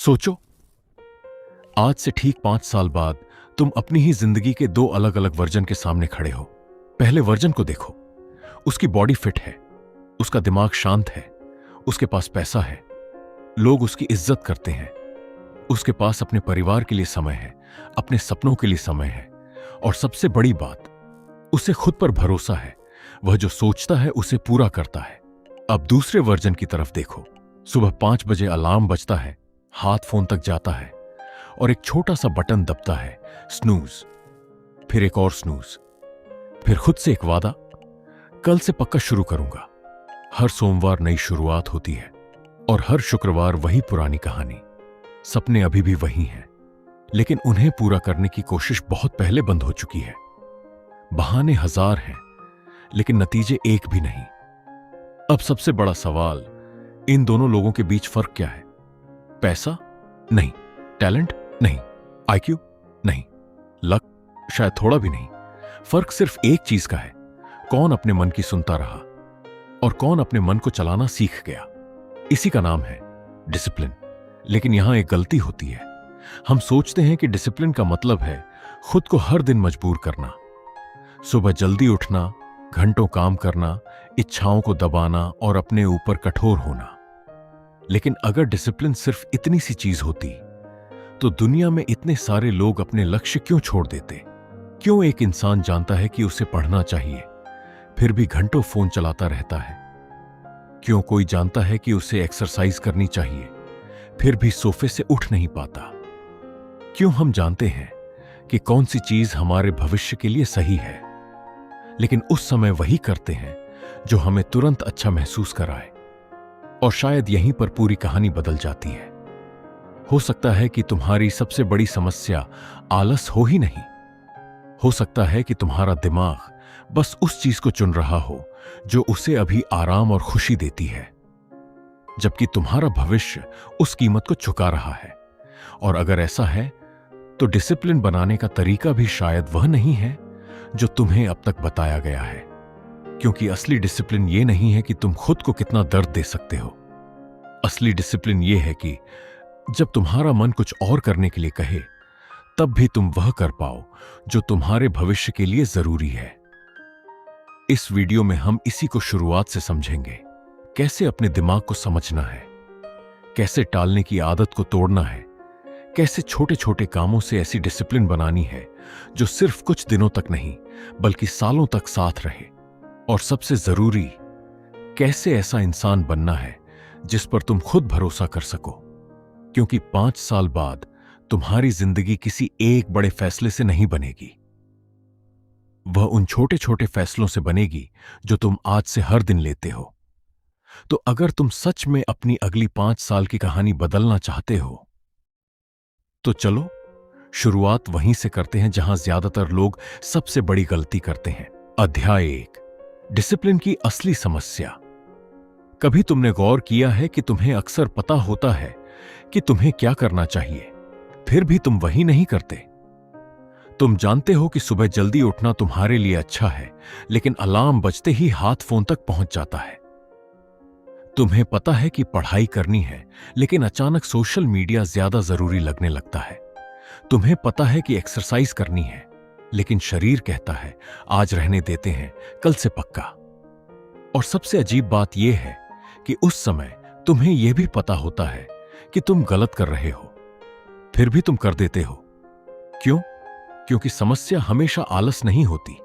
सोचो, आज से ठीक 5 साल बाद तुम अपनी ही जिंदगी के दो अलग अलग वर्जन के सामने खड़े हो। पहले वर्जन को देखो। उसकी बॉडी फिट है, उसका दिमाग शांत है, उसके पास पैसा है, लोग उसकी इज्जत करते हैं, उसके पास अपने परिवार के लिए समय है, अपने सपनों के लिए समय है, और सबसे बड़ी बात, उसे खुद पर भरोसा है। वह जो सोचता है उसे पूरा करता है। अब दूसरे वर्जन की तरफ देखो। सुबह 5 बजे अलार्म बजता है, हाथ फोन तक जाता है और एक छोटा सा बटन दबता है, स्नूज। फिर एक और स्नूज। फिर खुद से एक वादा, कल से पक्का शुरू करूंगा। हर सोमवार नई शुरुआत होती है और हर शुक्रवार वही पुरानी कहानी। सपने अभी भी वही हैं, लेकिन उन्हें पूरा करने की कोशिश बहुत पहले बंद हो चुकी है। बहाने हजार हैं, लेकिन नतीजे एक भी नहीं। अब सबसे बड़ा सवाल, इन दोनों लोगों के बीच फर्क क्या है? पैसा? नहीं। टैलेंट? नहीं। आईक्यू? नहीं। लक? शायद थोड़ा भी नहीं। फर्क सिर्फ एक चीज का है, कौन अपने मन की सुनता रहा और कौन अपने मन को चलाना सीख गया। इसी का नाम है डिसिप्लिन। लेकिन यहां एक गलती होती है। हम सोचते हैं कि डिसिप्लिन का मतलब है खुद को हर दिन मजबूर करना, सुबह जल्दी उठना, घंटों काम करना, इच्छाओं को दबाना और अपने ऊपर कठोर होना। लेकिन अगर डिसिप्लिन सिर्फ इतनी सी चीज होती तो दुनिया में इतने सारे लोग अपने लक्ष्य क्यों छोड़ देते? क्यों एक इंसान जानता है कि उसे पढ़ना चाहिए, फिर भी घंटों फोन चलाता रहता है? क्यों कोई जानता है कि उसे एक्सरसाइज करनी चाहिए, फिर भी सोफे से उठ नहीं पाता? क्यों हम जानते हैं कि कौन सी चीज हमारे भविष्य के लिए सही है, लेकिन उस समय वही करते हैं जो हमें तुरंत अच्छा महसूस कराए? और शायद यहीं पर पूरी कहानी बदल जाती है। हो सकता है कि तुम्हारी सबसे बड़ी समस्या आलस हो ही नहीं। हो सकता है कि तुम्हारा दिमाग बस उस चीज को चुन रहा हो जो उसे अभी आराम और खुशी देती है, जबकि तुम्हारा भविष्य उस कीमत को चुका रहा है। और अगर ऐसा है तो डिसिप्लिन बनाने का तरीका भी शायद वह नहीं है जो तुम्हें अब तक बताया गया है। क्योंकि असली डिसिप्लिन यह नहीं है कि तुम खुद को कितना दर्द दे सकते हो। असली डिसिप्लिन यह है कि जब तुम्हारा मन कुछ और करने के लिए कहे, तब भी तुम वह कर पाओ जो तुम्हारे भविष्य के लिए जरूरी है। इस वीडियो में हम इसी को शुरुआत से समझेंगे। कैसे अपने दिमाग को समझना है, कैसे टालने की आदत को तोड़ना है, कैसे छोटे छोटे कामों से ऐसी डिसिप्लिन बनानी है जो सिर्फ कुछ दिनों तक नहीं बल्कि सालों तक साथ रहे, और सबसे जरूरी, कैसे ऐसा इंसान बनना है जिस पर तुम खुद भरोसा कर सको। क्योंकि 5 साल बाद तुम्हारी जिंदगी किसी एक बड़े फैसले से नहीं बनेगी, वह उन छोटे छोटे फैसलों से बनेगी जो तुम आज से हर दिन लेते हो। तो अगर तुम सच में अपनी अगली 5 साल की कहानी बदलना चाहते हो तो चलो शुरुआत वहीं से करते हैं जहां ज्यादातर लोग सबसे बड़ी गलती करते हैं। अध्याय 1, डिसिप्लिन की असली समस्या। कभी तुमने गौर किया है कि तुम्हें अक्सर पता होता है कि तुम्हें क्या करना चाहिए, फिर भी तुम वही नहीं करते? तुम जानते हो कि सुबह जल्दी उठना तुम्हारे लिए अच्छा है, लेकिन अलार्म बजते ही हाथ फोन तक पहुंच जाता है। तुम्हें पता है कि पढ़ाई करनी है, लेकिन अचानक सोशल मीडिया ज्यादा जरूरी लगने लगता है। तुम्हें पता है कि एक्सरसाइज करनी है, लेकिन शरीर कहता है आज रहने देते हैं, कल से पक्का। और सबसे अजीब बात यह है कि उस समय तुम्हें यह भी पता होता है कि तुम गलत कर रहे हो, फिर भी तुम कर देते हो। क्यों? क्योंकि समस्या हमेशा आलस नहीं होती।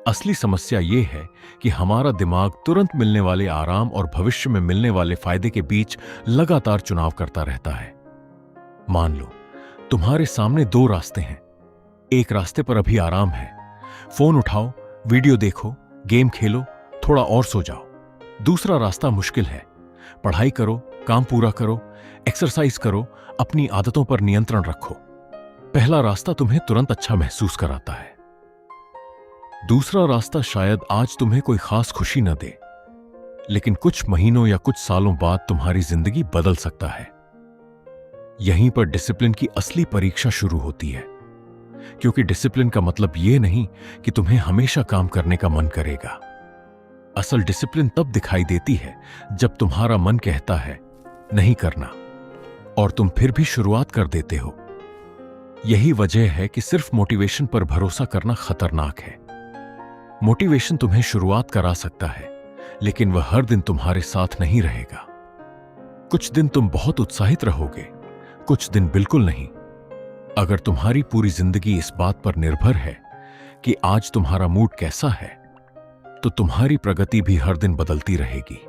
असली समस्या यह है कि हमारा दिमाग तुरंत मिलने वाले आराम और भविष्य में मिलने वाले फायदे के बीच लगातार चुनाव करता रहता है। मान लो तुम्हारे सामने 2 रास्ते हैं। एक रास्ते पर अभी आराम है, फोन उठाओ, वीडियो देखो, गेम खेलो, थोड़ा और सो जाओ। दूसरा रास्ता मुश्किल है, पढ़ाई करो, काम पूरा करो, एक्सरसाइज करो, अपनी आदतों पर नियंत्रण रखो। पहला रास्ता तुम्हें तुरंत अच्छा महसूस कराता है। दूसरा रास्ता शायद आज तुम्हें कोई खास खुशी न दे, लेकिन कुछ महीनों या कुछ सालों बाद तुम्हारी जिंदगी बदल सकता है। यहीं पर डिसिप्लिन की असली परीक्षा शुरू होती है। क्योंकि डिसिप्लिन का मतलब यह नहीं कि तुम्हें हमेशा काम करने का मन करेगा। असल डिसिप्लिन तब दिखाई देती है जब तुम्हारा मन कहता है नहीं करना, और तुम फिर भी शुरुआत कर देते हो। यही वजह है कि सिर्फ मोटिवेशन पर भरोसा करना खतरनाक है। मोटिवेशन तुम्हें शुरुआत करा सकता है, लेकिन वह हर दिन तुम्हारे साथ नहीं रहेगा। कुछ दिन तुम बहुत उत्साहित रहोगे, कुछ दिन बिल्कुल नहीं। अगर तुम्हारी पूरी जिंदगी इस बात पर निर्भर है कि आज तुम्हारा मूड कैसा है, तो तुम्हारी प्रगति भी हर दिन बदलती रहेगी।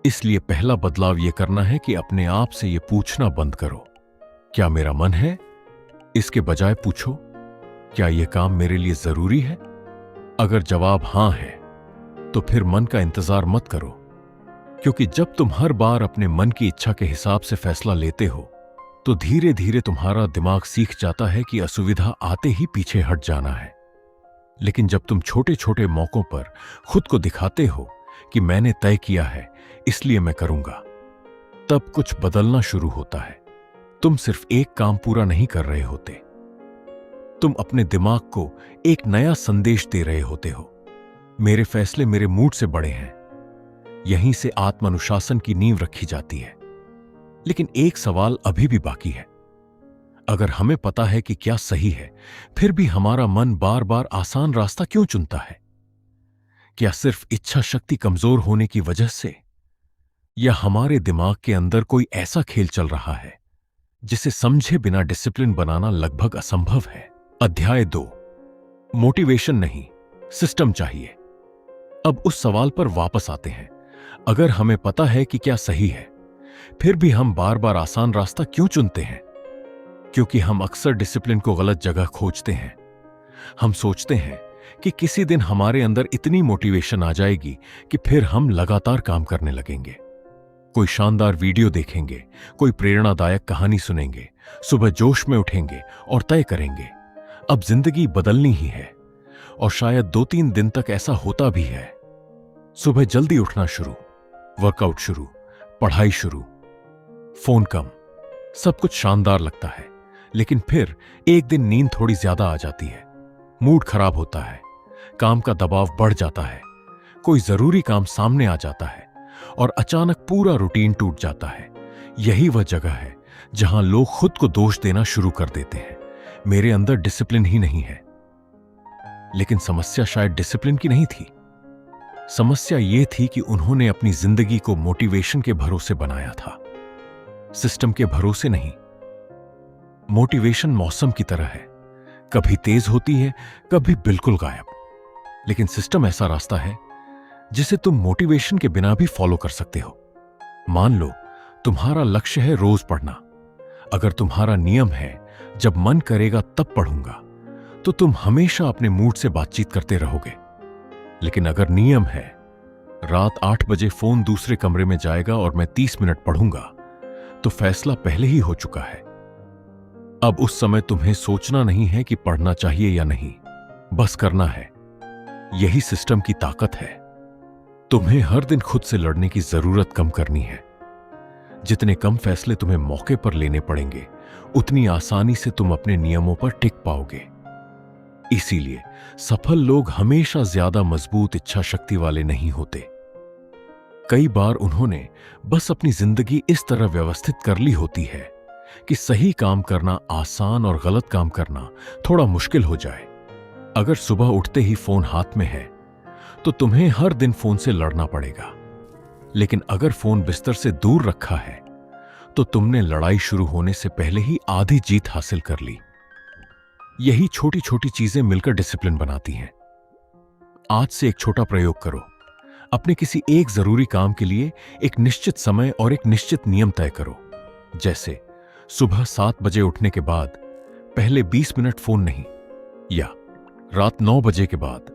इसलिए पहला बदलाव यह करना है कि अपने आप से यह पूछना बंद करो, क्या मेरा मन है? इसके बजाय पूछो, क्या यह काम मेरे लिए जरूरी है? अगर जवाब हां है, तो फिर मन का इंतजार मत करो, क्योंकि जब तुम हर बार अपने मन की इच्छा के हिसाब से फैसला लेते हो, तो धीरे धीरे तुम्हारा दिमाग सीख जाता है कि असुविधा आते ही पीछे हट जाना है। लेकिन जब तुम छोटे छोटे मौकों पर खुद को दिखाते हो कि मैंने तय किया है, इसलिए मैं करूंगा, तब कुछ बदलना शुरू होता है। तुम सिर्फ एक काम पूरा नहीं कर रहे होते, तुम अपने दिमाग को एक नया संदेश दे रहे होते हो। मेरे फैसले मेरे मूड से बड़े हैं। यहीं से आत्मानुशासन की नींव रखी जाती है। लेकिन एक सवाल अभी भी बाकी है। अगर हमें पता है कि क्या सही है, फिर भी हमारा मन बार बार आसान रास्ता क्यों चुनता है? क्या सिर्फ इच्छा शक्ति कमजोर होने की वजह से, या हमारे दिमाग के अंदर कोई ऐसा खेल चल रहा है जिसे समझे बिना डिसिप्लिन बनाना लगभग असंभव है? अध्याय 2, मोटिवेशन नहीं, सिस्टम चाहिए। अब उस सवाल पर वापस आते हैं। अगर हमें पता है कि क्या सही है, फिर भी हम बार बार आसान रास्ता क्यों चुनते हैं? क्योंकि हम अक्सर डिसिप्लिन को गलत जगह खोजते हैं। हम सोचते हैं कि किसी दिन हमारे अंदर इतनी मोटिवेशन आ जाएगी कि फिर हम लगातार काम करने लगेंगे। कोई शानदार वीडियो देखेंगे, कोई प्रेरणादायक कहानी सुनेंगे, सुबह जोश में उठेंगे और तय करेंगे, अब जिंदगी बदलनी ही है। और शायद 2-3 दिन तक ऐसा होता भी है। सुबह जल्दी उठना शुरू, वर्कआउट शुरू, पढ़ाई शुरू, फोन कम, सब कुछ शानदार लगता है। लेकिन फिर एक दिन नींद थोड़ी ज्यादा आ जाती है, मूड खराब होता है, काम का दबाव बढ़ जाता है, कोई जरूरी काम सामने आ जाता है और अचानक पूरा रूटीन टूट जाता है। यही वह जगह है जहां लोग खुद को दोष देना शुरू कर देते हैं, मेरे अंदर डिसिप्लिन ही नहीं है। लेकिन समस्या शायद डिसिप्लिन की नहीं थी। समस्या यह थी कि उन्होंने अपनी जिंदगी को मोटिवेशन के भरोसे बनाया था, सिस्टम के भरोसे नहीं। मोटिवेशन मौसम की तरह है, कभी तेज होती है, कभी बिल्कुल गायब। लेकिन सिस्टम ऐसा रास्ता है जिसे तुम मोटिवेशन के बिना भी फॉलो कर सकते हो। मान लो तुम्हारा लक्ष्य है रोज पढ़ना। अगर तुम्हारा नियम है जब मन करेगा तब पढ़ूंगा, तो तुम हमेशा अपने मूड से बातचीत करते रहोगे। लेकिन अगर नियम है रात 8 बजे फोन दूसरे कमरे में जाएगा और मैं 30 मिनट पढ़ूंगा, तो फैसला पहले ही हो चुका है। अब उस समय तुम्हें सोचना नहीं है कि पढ़ना चाहिए या नहीं, बस करना है। यही सिस्टम की ताकत है। तुम्हें हर दिन खुद से लड़ने की जरूरत कम करनी है। जितने कम फैसले तुम्हें मौके पर लेने पड़ेंगे, उतनी आसानी से तुम अपने नियमों पर टिक पाओगे। इसीलिए सफल लोग हमेशा ज्यादा मजबूत इच्छा शक्ति वाले नहीं होते। कई बार उन्होंने बस अपनी जिंदगी इस तरह व्यवस्थित कर ली होती है कि सही काम करना आसान और गलत काम करना थोड़ा मुश्किल हो जाए। अगर सुबह उठते ही फोन हाथ में है, तो तुम्हें हर दिन फोन से लड़ना पड़ेगा। लेकिन अगर फोन बिस्तर से दूर रखा है, तो तुमने लड़ाई शुरू होने से पहले ही आधी जीत हासिल कर ली। यही छोटी छोटी चीजें मिलकर डिसिप्लिन बनाती हैं। आज से एक छोटा प्रयोग करो। अपने किसी एक जरूरी काम के लिए एक निश्चित समय और एक निश्चित नियम तय करो। जैसे सुबह 7 बजे उठने के बाद पहले 20 मिनट फोन नहीं, या रात 9 बजे के बाद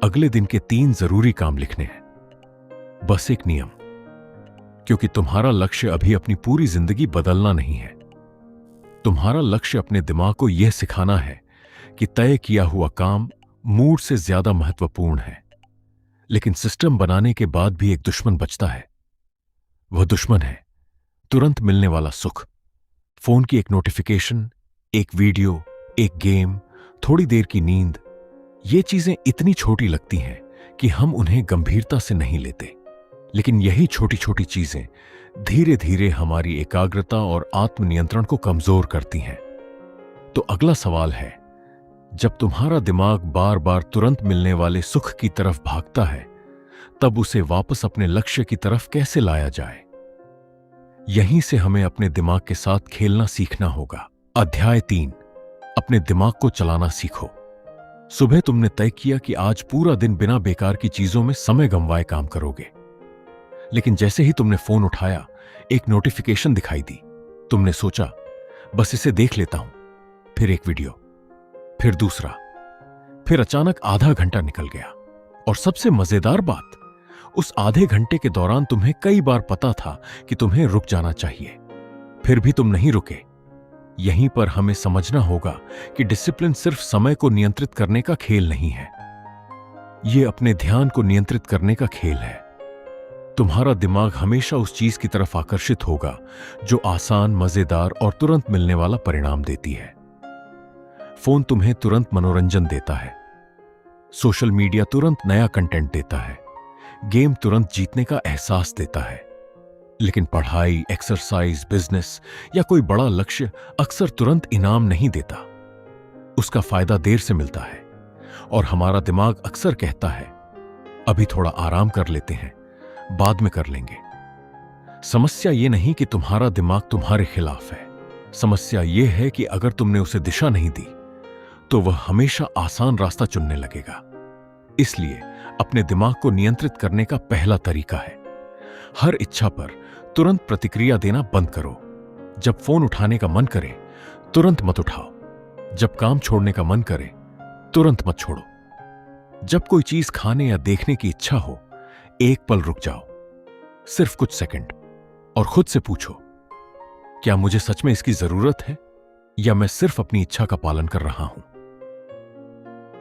अगले दिन के 3 जरूरी काम लिखने हैं। बस एक नियम, क्योंकि तुम्हारा लक्ष्य अभी अपनी पूरी जिंदगी बदलना नहीं है। तुम्हारा लक्ष्य अपने दिमाग को यह सिखाना है कि तय किया हुआ काम मूड से ज्यादा महत्वपूर्ण है। लेकिन सिस्टम बनाने के बाद भी एक दुश्मन बचता है। वह दुश्मन है तुरंत मिलने वाला सुख। फोन की एक नोटिफिकेशन, एक वीडियो, एक गेम, थोड़ी देर की नींद। ये चीजें इतनी छोटी लगती हैं कि हम उन्हें गंभीरता से नहीं लेते। लेकिन यही छोटी छोटी चीजें धीरे धीरे हमारी एकाग्रता और आत्मनियंत्रण को कमजोर करती हैं। तो अगला सवाल है, जब तुम्हारा दिमाग बार बार तुरंत मिलने वाले सुख की तरफ भागता है, तब उसे वापस अपने लक्ष्य की तरफ कैसे लाया जाए? यहीं से हमें अपने दिमाग के साथ खेलना सीखना होगा। अध्याय 3, अपने दिमाग को चलाना सीखो। सुबह तुमने तय किया कि आज पूरा दिन बिना बेकार की चीजों में समय गंवाए काम करोगे। लेकिन जैसे ही तुमने फोन उठाया, एक नोटिफिकेशन दिखाई दी। तुमने सोचा, बस इसे देख लेता हूं। फिर एक वीडियो, फिर दूसरा, फिर अचानक आधा घंटा निकल गया। और सबसे मजेदार बात, उस आधे घंटे के दौरान तुम्हें कई बार पता था कि तुम्हें रुक जाना चाहिए, फिर भी तुम नहीं रुके। यहीं पर हमें समझना होगा कि डिसिप्लिन सिर्फ समय को नियंत्रित करने का खेल नहीं है, यह अपने ध्यान को नियंत्रित करने का खेल है। तुम्हारा दिमाग हमेशा उस चीज की तरफ आकर्षित होगा जो आसान, मजेदार और तुरंत मिलने वाला परिणाम देती है। फोन तुम्हें तुरंत मनोरंजन देता है, सोशल मीडिया तुरंत नया कंटेंट देता है, गेम तुरंत जीतने का एहसास देता है। लेकिन पढ़ाई, एक्सरसाइज, बिजनेस या कोई बड़ा लक्ष्य अक्सर तुरंत इनाम नहीं देता। उसका फायदा देर से मिलता है और हमारा दिमाग अक्सर कहता है, अभी थोड़ा आराम कर लेते हैं, बाद में कर लेंगे। समस्या यह नहीं कि तुम्हारा दिमाग तुम्हारे खिलाफ है। समस्या यह है कि अगर तुमने उसे दिशा नहीं दी तो वह हमेशा आसान रास्ता चुनने लगेगा। इसलिए अपने दिमाग को नियंत्रित करने का पहला तरीका है, हर इच्छा पर तुरंत प्रतिक्रिया देना बंद करो। जब फोन उठाने का मन करे, तुरंत मत उठाओ। जब काम छोड़ने का मन करे, तुरंत मत छोड़ो। जब कोई चीज खाने या देखने की इच्छा हो, एक पल रुक जाओ, सिर्फ कुछ सेकंड, और खुद से पूछो, क्या मुझे सच में इसकी जरूरत है या मैं सिर्फ अपनी इच्छा का पालन कर रहा हूं?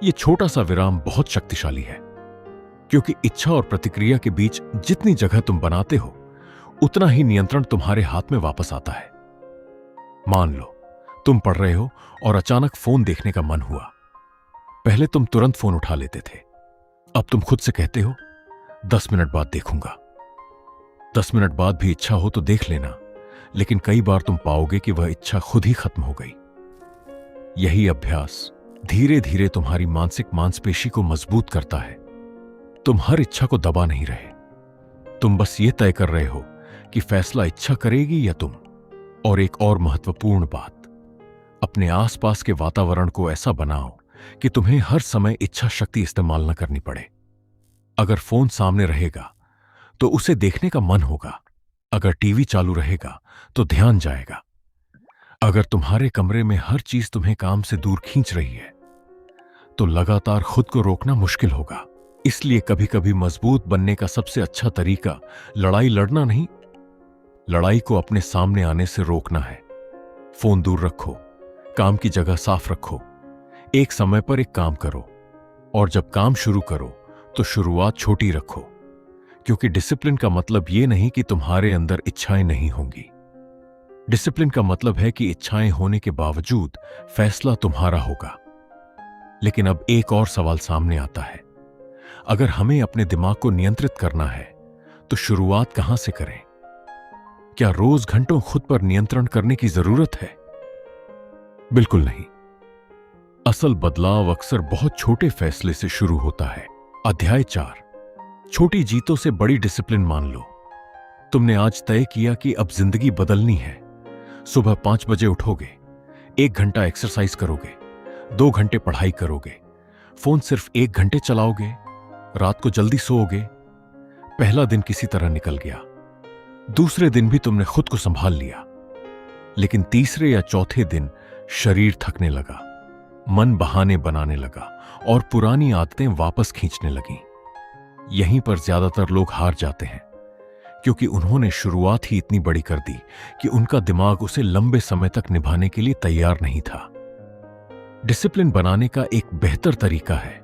यह छोटा सा विराम बहुत शक्तिशाली है, क्योंकि इच्छा और प्रतिक्रिया के बीच जितनी जगह तुम बनाते हो, उतना ही नियंत्रण तुम्हारे हाथ में वापस आता है। मान लो तुम पढ़ रहे हो और अचानक फोन देखने का मन हुआ। पहले तुम तुरंत फोन उठा लेते थे, अब तुम खुद से कहते हो 10 मिनट बाद देखूंगा। 10 मिनट बाद भी इच्छा हो तो देख लेना, लेकिन कई बार तुम पाओगे कि वह इच्छा खुद ही खत्म हो गई। यही अभ्यास धीरे धीरे तुम्हारी मानसिक मांसपेशी को मजबूत करता है। तुम हर इच्छा को दबा नहीं रहे, तुम बस ये तय कर रहे हो कि फैसला इच्छा करेगी या तुम। और एक और महत्वपूर्ण बात, अपने आसपास के वातावरण को ऐसा बनाओ कि तुम्हें हर समय इच्छा शक्ति इस्तेमाल न करनी पड़े। अगर फोन सामने रहेगा तो उसे देखने का मन होगा, अगर टीवी चालू रहेगा तो ध्यान जाएगा। अगर तुम्हारे कमरे में हर चीज तुम्हें काम से दूर खींच रही है तो लगातार खुद को रोकना मुश्किल होगा। इसलिए कभी कभी मजबूत बनने का सबसे अच्छा तरीका लड़ाई लड़ना नहीं, लड़ाई को अपने सामने आने से रोकना है। फोन दूर रखो, काम की जगह साफ रखो, एक समय पर एक काम करो, और जब काम शुरू करो तो शुरुआत छोटी रखो, क्योंकि डिसिप्लिन का मतलब यह नहीं कि तुम्हारे अंदर इच्छाएं नहीं होंगी। डिसिप्लिन का मतलब है कि इच्छाएं होने के बावजूद फैसला तुम्हारा होगा। लेकिन अब एक और सवाल सामने आता है, अगर हमें अपने दिमाग को नियंत्रित करना है तो शुरुआत कहां से करें? क्या रोज घंटों खुद पर नियंत्रण करने की जरूरत है? बिल्कुल नहीं। असल बदलाव अक्सर बहुत छोटे फैसले से शुरू होता है। अध्याय 4, छोटी जीतों से बड़ी डिसिप्लिन मान लो। तुमने आज तय किया कि अब जिंदगी बदलनी है। सुबह 5 बजे उठोगे, 1 घंटा एक्सरसाइज करोगे, 2 घंटे पढ़ाई करोगे, फोन सिर्फ 1 घंटे चलाओगे, रात को जल्दी सोओगे। पहला दिन किसी तरह निकल गया, दूसरे दिन भी तुमने खुद को संभाल लिया, लेकिन तीसरे या चौथे दिन शरीर थकने लगा, मन बहाने बनाने लगा और पुरानी आदतें वापस खींचने लगीं। यहीं पर ज्यादातर लोग हार जाते हैं, क्योंकि उन्होंने शुरुआत ही इतनी बड़ी कर दी कि उनका दिमाग उसे लंबे समय तक निभाने के लिए तैयार नहीं था। डिसिप्लिन बनाने का एक बेहतर तरीका है,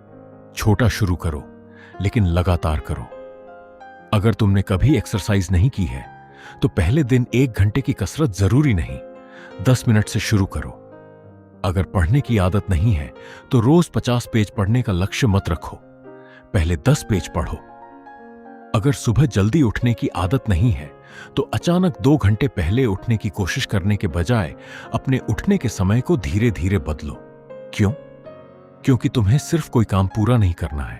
छोटा शुरू करो लेकिन लगातार करो। अगर तुमने कभी एक्सरसाइज नहीं की है तो पहले दिन 1 घंटे की कसरत जरूरी नहीं, 10 मिनट से शुरू करो। अगर पढ़ने की आदत नहीं है तो रोज 50 पेज पढ़ने का लक्ष्य मत रखो, पहले 10 पेज पढ़ो। अगर सुबह जल्दी उठने की आदत नहीं है तो अचानक 2 घंटे पहले उठने की कोशिश करने के बजाय अपने उठने के समय को धीरे धीरे बदलो। क्यों? क्योंकि तुम्हें सिर्फ कोई काम पूरा नहीं करना है,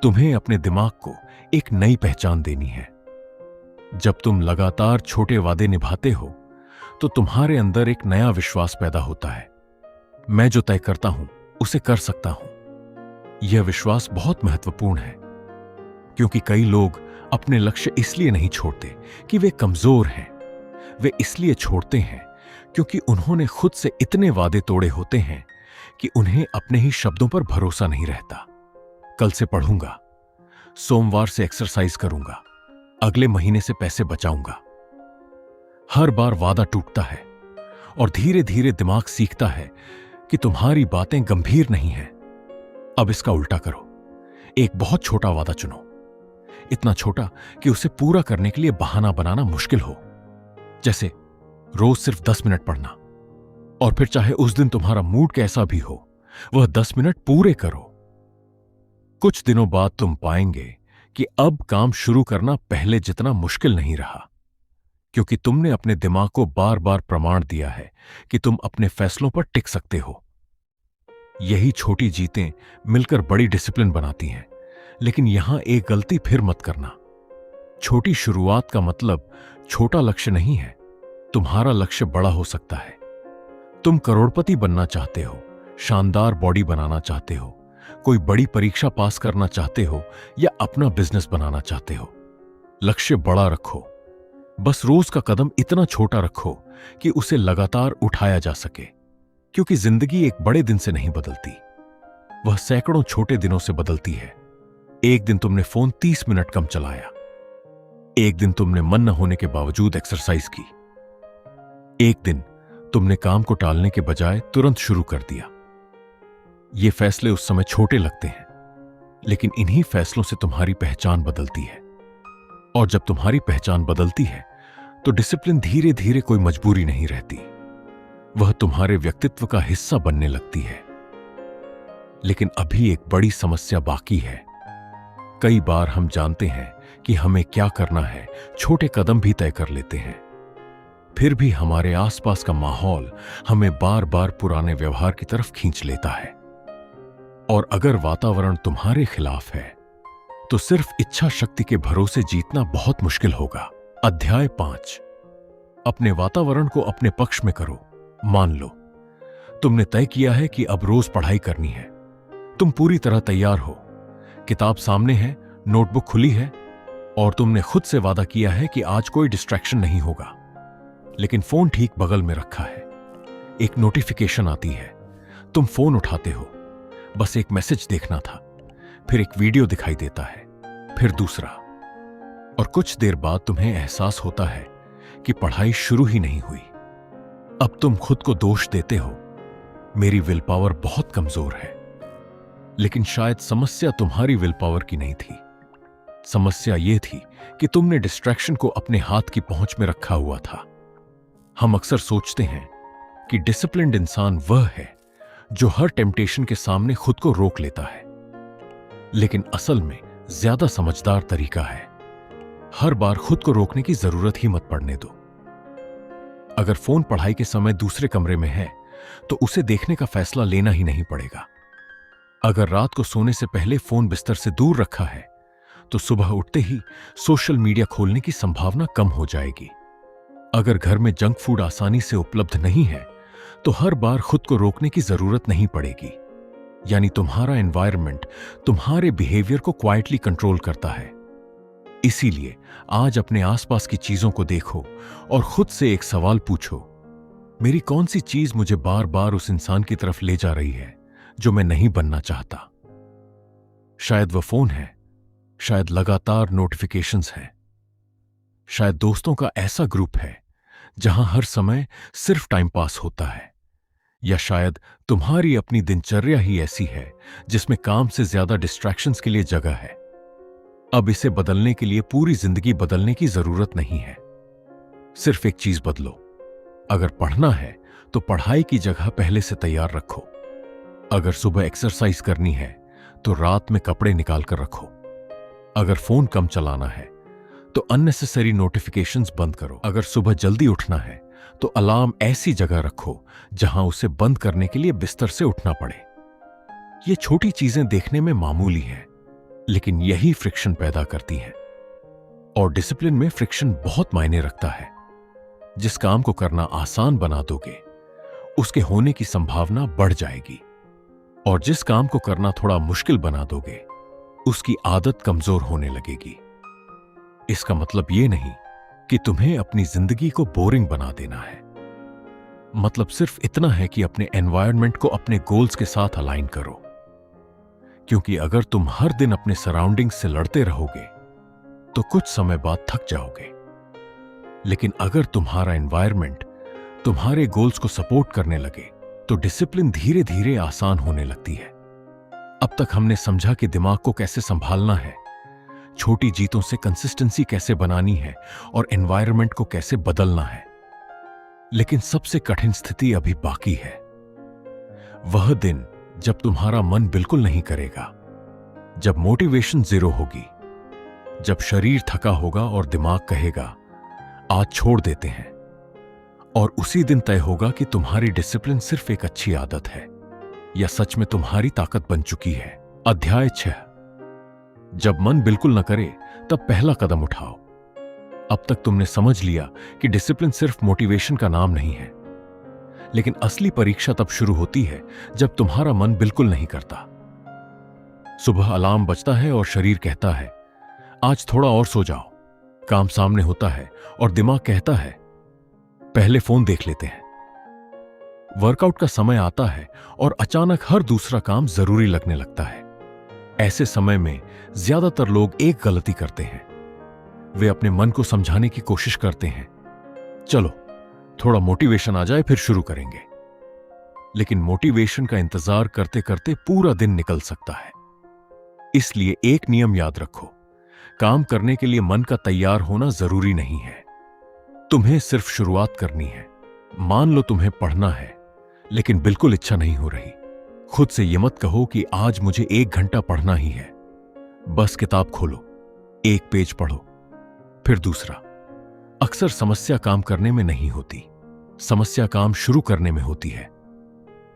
तुम्हें अपने दिमाग को एक नई पहचान देनी है। जब तुम लगातार छोटे वादे निभाते हो तो तुम्हारे अंदर एक नया विश्वास पैदा होता है। मैं जो तय करता हूं उसे कर सकता हूं। यह विश्वास बहुत महत्वपूर्ण है, क्योंकि कई लोग अपने लक्ष्य इसलिए नहीं छोड़ते कि वे कमजोर हैं। वे इसलिए छोड़ते हैं क्योंकि उन्होंने खुद से इतने वादे तोड़े होते हैं कि उन्हें अपने ही शब्दों पर भरोसा नहीं रहता। कल से पढ़ूंगा, सोमवार से एक्सरसाइज करूंगा, अगले महीने से पैसे बचाऊंगा। हर बार वादा टूटता है और धीरे धीरे दिमाग सीखता है कि तुम्हारी बातें गंभीर नहीं हैं। अब इसका उल्टा करो। एक बहुत छोटा वादा चुनो, इतना छोटा कि उसे पूरा करने के लिए बहाना बनाना मुश्किल हो। जैसे रोज सिर्फ 10 मिनट पढ़ना, और फिर चाहे उस दिन तुम्हारा मूड कैसा भी हो, वह 10 मिनट पूरे करो। कुछ दिनों बाद तुम पाएंगे कि अब काम शुरू करना पहले जितना मुश्किल नहीं रहा, क्योंकि तुमने अपने दिमाग को बार बार प्रमाण दिया है कि तुम अपने फैसलों पर टिक सकते हो। यही छोटी जीतें मिलकर बड़ी डिसिप्लिन बनाती हैं। लेकिन यहां एक गलती फिर मत करना। छोटी शुरुआत का मतलब छोटा लक्ष्य नहीं है। तुम्हारा लक्ष्य बड़ा हो सकता है। तुम करोड़पति बनना चाहते हो, शानदार बॉडी बनाना चाहते हो, कोई बड़ी परीक्षा पास करना चाहते हो, या अपना बिजनेस बनाना चाहते हो। लक्ष्य बड़ा रखो, बस रोज का कदम इतना छोटा रखो कि उसे लगातार उठाया जा सके। क्योंकि जिंदगी एक बड़े दिन से नहीं बदलती, वह सैकड़ों छोटे दिनों से बदलती है। एक दिन तुमने फोन 30 मिनट कम चलाया, एक दिन तुमने मन न होने के बावजूद एक्सरसाइज की, एक दिन तुमने काम को टालने के बजाय तुरंत शुरू कर दिया। ये फैसले उस समय छोटे लगते हैं, लेकिन इन्हीं फैसलों से तुम्हारी पहचान बदलती है। और जब तुम्हारी पहचान बदलती है तो डिसिप्लिन धीरे धीरे कोई मजबूरी नहीं रहती, वह तुम्हारे व्यक्तित्व का हिस्सा बनने लगती है। लेकिन अभी एक बड़ी समस्या बाकी है। कई बार हम जानते हैं कि हमें क्या करना है, छोटे कदम भी तय कर लेते हैं, फिर भी हमारे आसपास का माहौल हमें बार बार पुराने व्यवहार की तरफ खींच लेता है। और अगर वातावरण तुम्हारे खिलाफ है तो सिर्फ इच्छा शक्ति के भरोसे जीतना बहुत मुश्किल होगा। अध्याय 5, अपने वातावरण को अपने पक्ष में करो। मान लो तुमने तय किया है कि अब रोज पढ़ाई करनी है। तुम पूरी तरह तैयार हो, किताब सामने है, नोटबुक खुली है, और तुमने खुद से वादा किया है कि आज कोई डिस्ट्रैक्शन नहीं होगा। लेकिन फोन ठीक बगल में रखा है। एक नोटिफिकेशन आती है, तुम फोन उठाते हो, बस एक मैसेज देखना था, फिर एक वीडियो दिखाई देता है, फिर दूसरा, और कुछ देर बाद तुम्हें एहसास होता है कि पढ़ाई शुरू ही नहीं हुई। अब तुम खुद को दोष देते हो, मेरी विल पावर बहुत कमजोर है। लेकिन शायद समस्या तुम्हारी विल पावर की नहीं थी। समस्या यह थी कि तुमने डिस्ट्रैक्शन को अपने हाथ की पहुंच में रखा हुआ था। हम अक्सर सोचते हैं कि डिसिप्लिन्ड इंसान वह है जो हर टेम्पटेशन के सामने खुद को रोक लेता है, लेकिन असल में ज्यादा समझदार तरीका है हर बार खुद को रोकने की जरूरत ही मत पड़ने दो। अगर फोन पढ़ाई के समय दूसरे कमरे में है तो उसे देखने का फैसला लेना ही नहीं पड़ेगा। अगर रात को सोने से पहले फोन बिस्तर से दूर रखा है तो सुबह उठते ही सोशल मीडिया खोलने की संभावना कम हो जाएगी। अगर घर में जंक फूड आसानी से उपलब्ध नहीं है तो हर बार खुद को रोकने की जरूरत नहीं पड़ेगी। यानी तुम्हारा एनवायरनमेंट तुम्हारे बिहेवियर को क्वाइटली कंट्रोल करता है। इसीलिए आज अपने आसपास की चीजों को देखो और खुद से एक सवाल पूछो, मेरी कौन सी चीज मुझे बार बार उस इंसान की तरफ ले जा रही है जो मैं नहीं बनना चाहता। शायद वह फोन है, शायद लगातार नोटिफिकेशंस हैं, शायद दोस्तों का ऐसा ग्रुप है जहां हर समय सिर्फ टाइम पास होता है, या शायद तुम्हारी अपनी दिनचर्या ही ऐसी है जिसमें काम से ज्यादा डिस्ट्रैक्शंस के लिए जगह है। अब इसे बदलने के लिए पूरी जिंदगी बदलने की जरूरत नहीं है। सिर्फ एक चीज बदलो। अगर पढ़ना है तो पढ़ाई की जगह पहले से तैयार रखो। अगर सुबह एक्सरसाइज करनी है तो रात में कपड़े निकाल कर रखो। अगर फोन कम चलाना है तो अननेसेसरी नोटिफिकेशंस बंद करो। अगर सुबह जल्दी उठना है तो अलार्म ऐसी जगह रखो जहां उसे बंद करने के लिए बिस्तर से उठना पड़े। ये छोटी चीजें देखने में मामूली हैं, लेकिन यही फ्रिक्शन पैदा करती हैं। और डिसिप्लिन में फ्रिक्शन बहुत मायने रखता है। जिस काम को करना आसान बना दोगे, उसके होने की संभावना बढ़ जाएगी, और जिस काम को करना थोड़ा मुश्किल बना दोगे, उसकी आदत कमजोर होने लगेगी। इसका मतलब यह नहीं कि तुम्हें अपनी जिंदगी को बोरिंग बना देना है। मतलब सिर्फ इतना है कि अपने एनवायरनमेंट को अपने गोल्स के साथ अलाइन करो। क्योंकि अगर तुम हर दिन अपने सराउंडिंग्स से लड़ते रहोगे तो कुछ समय बाद थक जाओगे। लेकिन अगर तुम्हारा एनवायरनमेंट तुम्हारे गोल्स को सपोर्ट करने लगे तो डिसिप्लिन धीरे धीरे आसान होने लगती है। अब तक हमने समझा कि दिमाग को कैसे संभालना है, छोटी जीतों से कंसिस्टेंसी कैसे बनानी है और एनवायरनमेंट को कैसे बदलना है। लेकिन सबसे कठिन स्थिति अभी बाकी है। वह दिन जब तुम्हारा मन बिल्कुल नहीं करेगा, जब मोटिवेशन जीरो होगी, जब शरीर थका होगा और दिमाग कहेगा आज छोड़ देते हैं, और उसी दिन तय होगा कि तुम्हारी डिसिप्लिन सिर्फ एक अच्छी आदत है या सच में तुम्हारी ताकत बन चुकी है। अध्याय 6। जब मन बिल्कुल न करे तब पहला कदम उठाओ। अब तक तुमने समझ लिया कि डिसिप्लिन सिर्फ मोटिवेशन का नाम नहीं है, लेकिन असली परीक्षा तब शुरू होती है जब तुम्हारा मन बिल्कुल नहीं करता। सुबह अलार्म बजता है और शरीर कहता है आज थोड़ा और सो जाओ। काम सामने होता है और दिमाग कहता है पहले फोन देख लेते हैं। वर्कआउट का समय आता है और अचानक हर दूसरा काम जरूरी लगने लगता है। ऐसे समय में ज्यादातर लोग एक गलती करते हैं। वे अपने मन को समझाने की कोशिश करते हैं, चलो थोड़ा मोटिवेशन आ जाए फिर शुरू करेंगे। लेकिन मोटिवेशन का इंतजार करते करते पूरा दिन निकल सकता है। इसलिए एक नियम याद रखो, काम करने के लिए मन का तैयार होना जरूरी नहीं है। तुम्हें सिर्फ शुरुआत करनी है। मान लो तुम्हें पढ़ना है लेकिन बिल्कुल इच्छा नहीं हो रही। खुद से यह मत कहो कि आज मुझे 1 घंटा पढ़ना ही है। बस किताब खोलो, एक पेज पढ़ो, फिर दूसरा। अक्सर समस्या काम करने में नहीं होती, समस्या काम शुरू करने में होती है।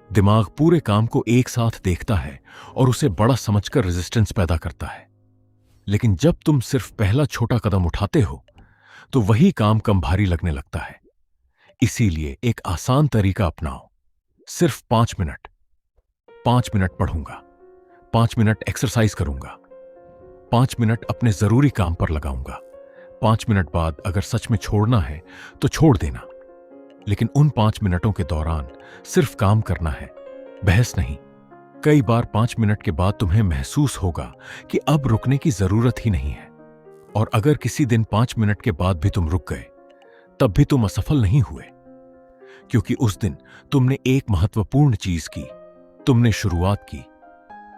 दिमाग पूरे काम को एक साथ देखता है और उसे बड़ा समझकर रेजिस्टेंस पैदा करता है। लेकिन जब तुम सिर्फ पहला छोटा कदम उठाते हो तो वही काम कम भारी लगने लगता है। इसीलिए एक आसान तरीका अपनाओ। सिर्फ 5 मिनट। 5 मिनट पढ़ूंगा, 5 मिनट एक्सरसाइज करूंगा, 5 मिनट अपने जरूरी काम पर लगाऊंगा। 5 मिनट बाद अगर सच में छोड़ना है तो छोड़ देना। लेकिन उन 5 मिनटों के दौरान सिर्फ काम करना है, बहस नहीं। कई बार 5 मिनट के बाद तुम्हें महसूस होगा कि अब रुकने की जरूरत ही नहीं है। और अगर किसी दिन 5 मिनट के बाद भी तुम रुक गए, तब भी तुम असफल नहीं हुए, क्योंकि उस दिन तुमने एक महत्वपूर्ण चीज की, तुमने शुरुआत की।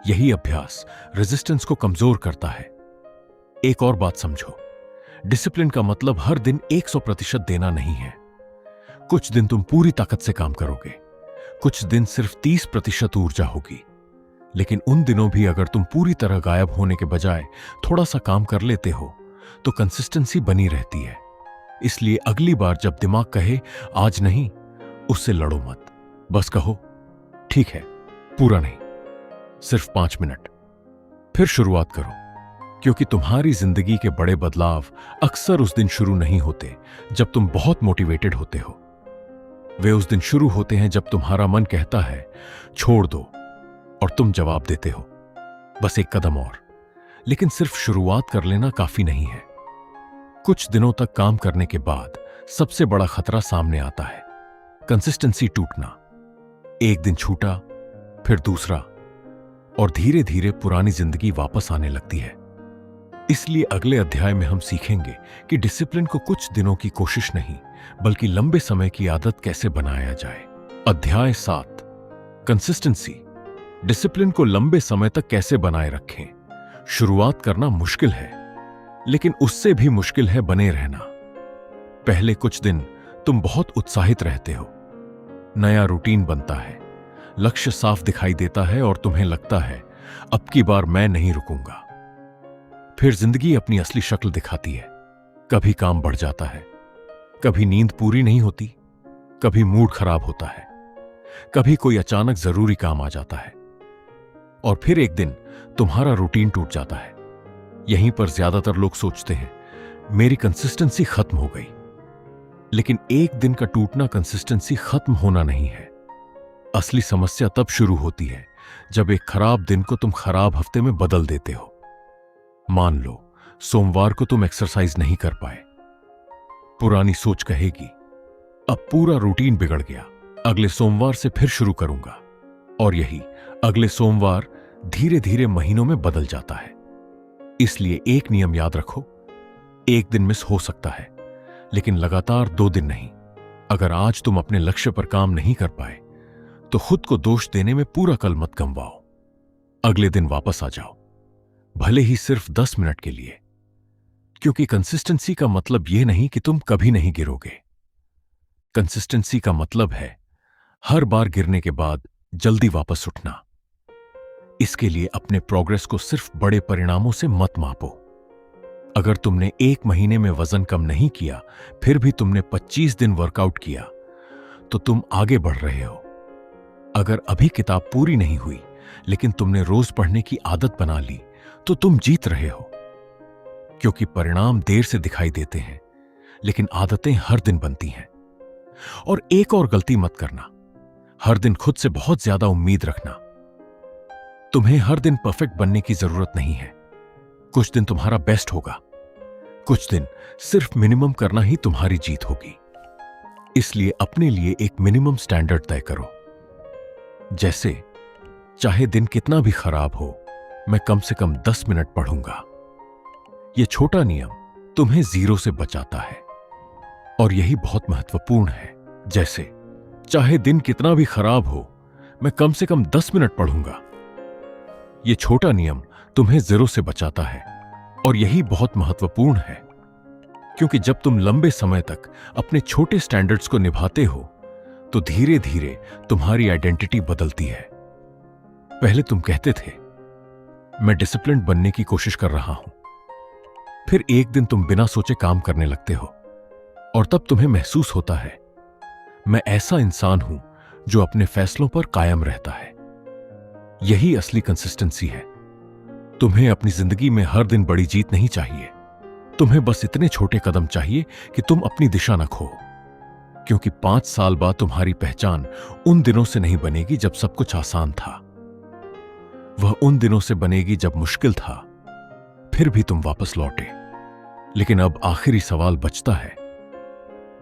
यही अभ्यास रेजिस्टेंस को कमजोर करता है। एक और बात समझो, डिसिप्लिन का मतलब हर दिन 100% देना नहीं है। कुछ दिन तुम पूरी ताकत से काम करोगे, कुछ दिन सिर्फ 30% ऊर्जा होगी। लेकिन उन दिनों भी अगर तुम पूरी तरह गायब होने के बजाय थोड़ा सा काम कर लेते हो तो कंसिस्टेंसी बनी रहती है। इसलिए अगली बार जब दिमाग कहे आज नहीं, उससे लड़ो मत। बस कहो ठीक है, पूरा नहीं, सिर्फ 5 मिनट। फिर शुरुआत करो, क्योंकि तुम्हारी जिंदगी के बड़े बदलाव अक्सर उस दिन शुरू नहीं होते जब तुम बहुत मोटिवेटेड होते हो। वे उस दिन शुरू होते हैं जब तुम्हारा मन कहता है छोड़ दो, और तुम जवाब देते हो बस एक कदम और। लेकिन सिर्फ शुरुआत कर लेना काफी नहीं है। कुछ दिनों तक काम करने के बाद सबसे बड़ा खतरा सामने आता है, कंसिस्टेंसी टूटना। एक दिन छूटा, फिर दूसरा, और धीरे धीरे पुरानी जिंदगी वापस आने लगती है। इसलिए अगले अध्याय में हम सीखेंगे कि डिसिप्लिन को कुछ दिनों की कोशिश नहीं बल्कि लंबे समय की आदत कैसे बनाया जाए। अध्याय 7, कंसिस्टेंसी। डिसिप्लिन को लंबे समय तक कैसे बनाए रखें। शुरुआत करना मुश्किल है, लेकिन उससे भी मुश्किल है बने रहना। पहले कुछ दिन तुम बहुत उत्साहित रहते हो, नया रूटीन बनता है, लक्ष्य साफ दिखाई देता है और तुम्हें लगता है अब की बार मैं नहीं रुकूंगा। फिर जिंदगी अपनी असली शक्ल दिखाती है। कभी काम बढ़ जाता है, कभी नींद पूरी नहीं होती, कभी मूड खराब होता है, कभी कोई अचानक जरूरी काम आ जाता है, और फिर एक दिन तुम्हारा रूटीन टूट जाता है। यहीं पर ज्यादातर लोग सोचते हैं मेरी कंसिस्टेंसी खत्म हो गई। लेकिन एक दिन का टूटना कंसिस्टेंसी खत्म होना नहीं है। असली समस्या तब शुरू होती है जब एक खराब दिन को तुम खराब हफ्ते में बदल देते हो। मान लो सोमवार को तुम एक्सरसाइज नहीं कर पाए। पुरानी सोच कहेगी अब पूरा रूटीन बिगड़ गया, अगले सोमवार से फिर शुरू करूंगा। और यही अगले सोमवार धीरे धीरे महीनों में बदल जाता है। इसलिए एक नियम याद रखो, एक दिन मिस हो सकता है लेकिन लगातार 2 दिन नहीं। अगर आज तुम अपने लक्ष्य पर काम नहीं कर पाए तो खुद को दोष देने में पूरा कल मत गंवाओ। अगले दिन वापस आ जाओ, भले ही सिर्फ 10 मिनट के लिए। क्योंकि कंसिस्टेंसी का मतलब यह नहीं कि तुम कभी नहीं गिरोगे। कंसिस्टेंसी का मतलब है हर बार गिरने के बाद जल्दी वापस उठना। इसके लिए अपने प्रोग्रेस को सिर्फ बड़े परिणामों से मत मापो। अगर तुमने 1 महीने में वजन कम नहीं किया फिर भी तुमने 25 दिन वर्कआउट किया तो तुम आगे बढ़ रहे हो। अगर अभी किताब पूरी नहीं हुई लेकिन तुमने रोज पढ़ने की आदत बना ली तो तुम जीत रहे हो। क्योंकि परिणाम देर से दिखाई देते हैं लेकिन आदतें हर दिन बनती हैं। और एक और गलती मत करना, हर दिन खुद से बहुत ज्यादा उम्मीद रखना। तुम्हें हर दिन परफेक्ट बनने की जरूरत नहीं है। कुछ दिन तुम्हारा बेस्ट होगा, कुछ दिन सिर्फ मिनिमम करना ही तुम्हारी जीत होगी। इसलिए अपने लिए एक मिनिमम स्टैंडर्ड तय करो। जैसे चाहे दिन कितना भी खराब हो, मैं कम से कम 10 मिनट पढ़ूंगा। यह छोटा नियम तुम्हें 0 से बचाता है और यही बहुत महत्वपूर्ण है। जैसे चाहे दिन कितना भी खराब हो, मैं कम से कम 10 मिनट पढ़ूंगा। यह छोटा नियम तुम्हें 0 से बचाता है और यही बहुत महत्वपूर्ण है। क्योंकि जब तुम लंबे समय तक अपने छोटे स्टैंडर्ड्स को निभाते हो तो धीरे धीरे तुम्हारी आइडेंटिटी बदलती है। पहले तुम कहते थे मैं डिसिप्लिन्ड बनने की कोशिश कर रहा हूं, फिर एक दिन तुम बिना सोचे काम करने लगते हो और तब तुम्हें महसूस होता है मैं ऐसा इंसान हूं जो अपने फैसलों पर कायम रहता है। यही असली कंसिस्टेंसी है। तुम्हें अपनी जिंदगी में हर दिन बड़ी जीत नहीं चाहिए, तुम्हें बस इतने छोटे कदम चाहिए कि तुम अपनी दिशा न खो। क्योंकि 5 साल बाद तुम्हारी पहचान उन दिनों से नहीं बनेगी जब सब कुछ आसान था, वह उन दिनों से बनेगी जब मुश्किल था, फिर भी तुम वापस लौटे। लेकिन अब आखिरी सवाल बचता है,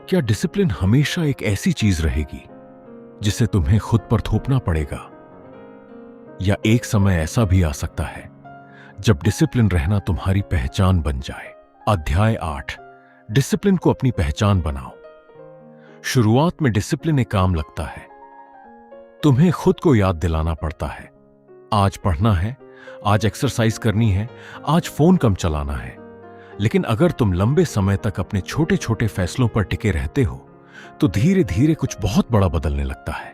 क्या डिसिप्लिन हमेशा एक ऐसी चीज रहेगी जिसे तुम्हें खुद पर थोपना पड़ेगा, या एक समय ऐसा भी आ सकता है जब डिसिप्लिन रहना तुम्हारी पहचान बन जाए। अध्याय 8, डिसिप्लिन को अपनी पहचान बनाओ। शुरुआत में डिसिप्लिन एक काम लगता है। तुम्हें खुद को याद दिलाना पड़ता है, आज पढ़ना है, आज एक्सरसाइज करनी है, आज फोन कम चलाना है। लेकिन अगर तुम लंबे समय तक अपने छोटे छोटे फैसलों पर टिके रहते हो तो धीरे धीरे कुछ बहुत बड़ा बदलने लगता है।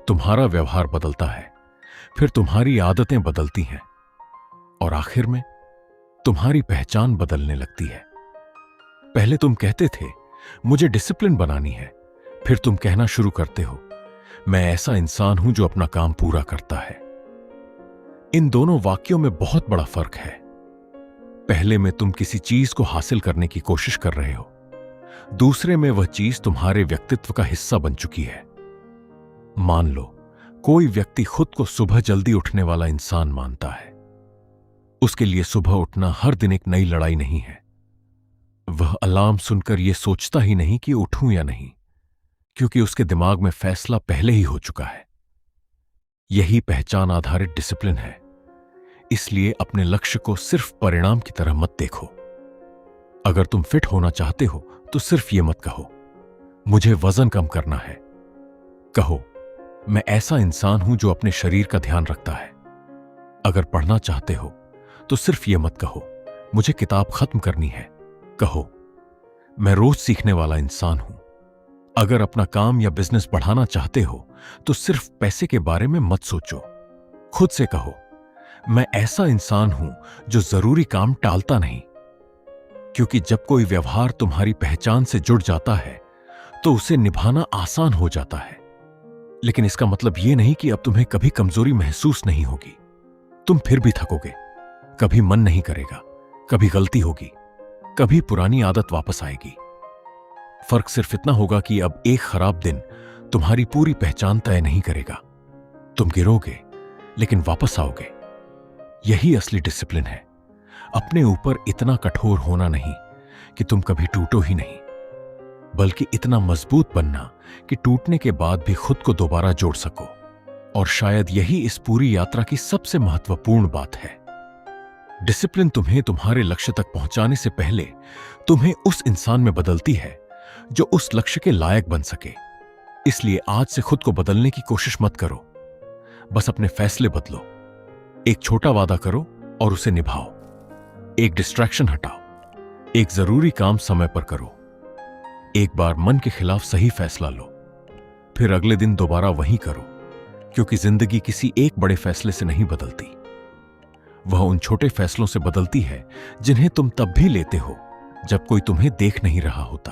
तुम्हारा व्यवहार बदलता है, फिर तुम्हारी आदतें बदलती हैं और आखिर में तुम्हारी पहचान बदलने लगती है। पहले तुम कहते थे मुझे डिसिप्लिन बनानी है, फिर तुम कहना शुरू करते हो मैं ऐसा इंसान हूं जो अपना काम पूरा करता है। इन दोनों वाक्यों में बहुत बड़ा फर्क है। पहले में तुम किसी चीज को हासिल करने की कोशिश कर रहे हो, दूसरे में वह चीज तुम्हारे व्यक्तित्व का हिस्सा बन चुकी है। मान लो कोई व्यक्ति खुद को सुबह जल्दी उठने वाला इंसान मानता है। उसके लिए सुबह उठना हर दिन एक नई लड़ाई नहीं है। वह अलार्म सुनकर यह सोचता ही नहीं कि उठूं या नहीं, क्योंकि उसके दिमाग में फैसला पहले ही हो चुका है। यही पहचान आधारित डिसिप्लिन है। इसलिए अपने लक्ष्य को सिर्फ परिणाम की तरह मत देखो। अगर तुम फिट होना चाहते हो तो सिर्फ यह मत कहो मुझे वजन कम करना है। कहो मैं ऐसा इंसान हूं जो अपने शरीर का ध्यान रखता है। अगर पढ़ना चाहते हो तो सिर्फ यह मत कहो मुझे किताब खत्म करनी है। कहो मैं रोज सीखने वाला इंसान हूं। अगर अपना काम या बिजनेस बढ़ाना चाहते हो तो सिर्फ पैसे के बारे में मत सोचो। खुद से कहो मैं ऐसा इंसान हूं जो जरूरी काम टालता नहीं। क्योंकि जब कोई व्यवहार तुम्हारी पहचान से जुड़ जाता है तो उसे निभाना आसान हो जाता है। लेकिन इसका मतलब यह नहीं कि अब तुम्हें कभी कमजोरी महसूस नहीं होगी। तुम फिर भी थकोगे, कभी मन नहीं करेगा, कभी गलती होगी, कभी पुरानी आदत वापस आएगी। फर्क सिर्फ इतना होगा कि अब एक खराब दिन तुम्हारी पूरी पहचान तय नहीं करेगा। तुम गिरोगे लेकिन वापस आओगे। यही असली डिसिप्लिन है। अपने ऊपर इतना कठोर होना नहीं कि तुम कभी टूटो ही नहीं, बल्कि इतना मजबूत बनना कि टूटने के बाद भी खुद को दोबारा जोड़ सको। और शायद यही इस पूरी यात्रा की सबसे महत्वपूर्ण बात है। डिसिप्लिन तुम्हें तुम्हारे लक्ष्य तक पहुंचाने से पहले तुम्हें उस इंसान में बदलती है जो उस लक्ष्य के लायक बन सके। इसलिए आज से खुद को बदलने की कोशिश मत करो, बस अपने फैसले बदलो। एक छोटा वादा करो और उसे निभाओ। एक डिस्ट्रैक्शन हटाओ, एक जरूरी काम समय पर करो। एक बार मन के खिलाफ सही फैसला लो, फिर अगले दिन दोबारा वही करो। क्योंकि जिंदगी किसी एक बड़े फैसले से नहीं बदलती, वह उन छोटे फैसलों से बदलती है जिन्हें तुम तब भी लेते हो जब कोई तुम्हें देख नहीं रहा होता।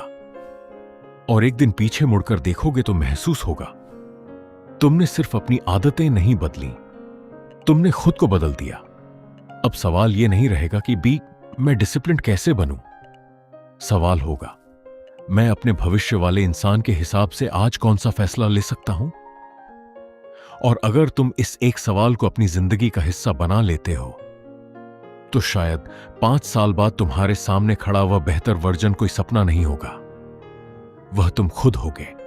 और एक दिन पीछे मुड़कर देखोगे तो महसूस होगा तुमने सिर्फ अपनी आदतें नहीं बदली, तुमने खुद को बदल दिया। अब सवाल यह नहीं रहेगा कि मैं डिसिप्लिन कैसे बनूं। सवाल होगा, मैं अपने भविष्य वाले इंसान के हिसाब से आज कौन सा फैसला ले सकता हूं। और अगर तुम इस एक सवाल को अपनी जिंदगी का हिस्सा बना लेते हो तो शायद 5 साल बाद तुम्हारे सामने खड़ा वह बेहतर वर्जन कोई सपना नहीं होगा, वह तुम खुद होगे।